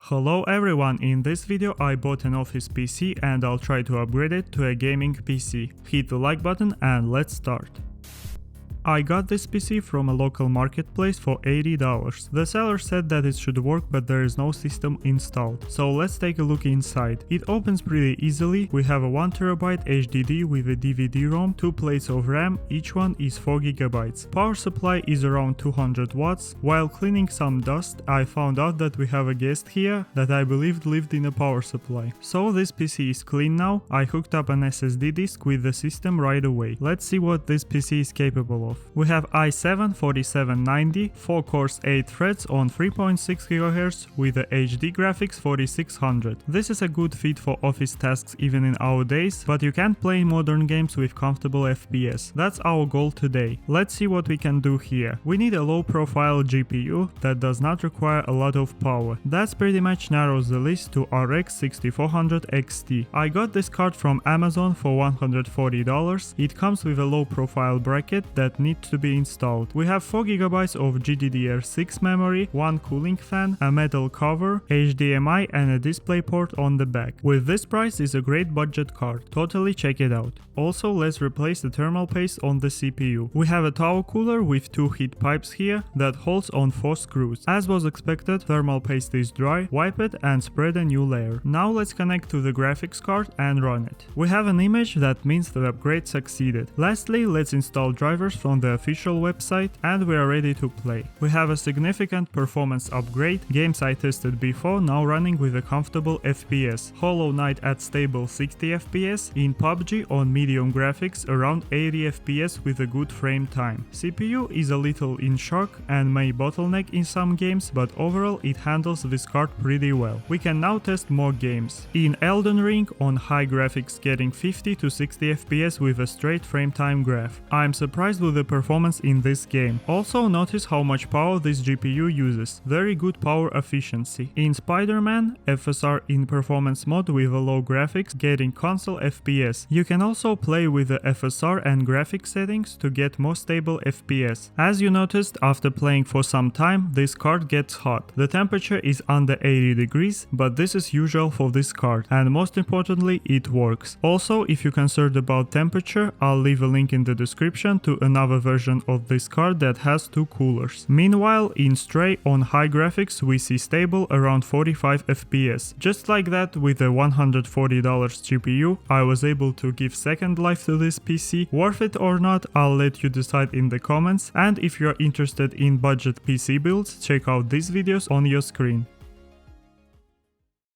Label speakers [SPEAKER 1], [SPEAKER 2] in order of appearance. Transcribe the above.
[SPEAKER 1] Hello everyone, in this video I bought an office PC and I'll try to upgrade it to a gaming PC. Hit the like button and let's start. I got this PC from a local marketplace for $80. The seller said that it should work, but there is no system installed. So let's take a look inside. It opens pretty easily. We have a 1TB HDD with a DVD-ROM, 2 plates of RAM, each one is 4GB. Power supply is around 200 watts. While cleaning some dust, I found out that we have a guest here that I believed lived in a power supply. So this PC is clean now. I hooked up an SSD disk with the system right away. Let's see what this PC is capable of. We have i7-4790, 4 cores 8 threads on 3.6 GHz with the HD graphics 4600. This is a good fit for office tasks even in our days, but you can't play modern games with comfortable FPS. That's our goal today. Let's see what we can do here. We need a low profile GPU that does not require a lot of power. That pretty much narrows the list to RX 6400 XT. I got this card from Amazon for $140. It comes with a low profile bracket that needs to be installed. We have 4GB of GDDR6 memory, 1 cooling fan, a metal cover, HDMI and a display port on the back. With this price is a great budget card. Totally check it out. Also, let's replace the thermal paste on the CPU. We have a tower cooler with 2 heat pipes here that holds on 4 screws. As was expected, thermal paste is dry, wipe it and spread a new layer. Now let's connect to the graphics card and run it. We have an image that means the upgrade succeeded. Lastly, let's install drivers from the official website and we are ready to play. We have a significant performance upgrade, games I tested before now running with a comfortable FPS. Hollow Knight at stable 60 FPS, in PUBG on medium graphics around 80 FPS with a good frame time. CPU is a little in shock and may bottleneck in some games, but overall it handles this card pretty well. We can now test more games. In Elden Ring on high graphics getting 50 to 60 FPS with a straight frame time graph. I'm surprised with the performance in this game. Also notice how much power this GPU uses. Very good power efficiency. In Spider-Man, FSR in performance mode with a low graphics getting console FPS. You can also play with the FSR and graphics settings to get more stable FPS. As you noticed, after playing for some time, this card gets hot. The temperature is under 80 degrees, but this is usual for this card, and most importantly, it works. Also, if you're concerned about temperature, I'll leave a link in the description to another version of this card that has 2 coolers. Meanwhile, in Stray on high graphics we see stable around 45 FPS. Just like that, with the $140 GPU, I was able to give second life to this PC. Worth it or not, I'll let you decide in the comments, and if you're interested in budget PC builds, check out these videos on your screen.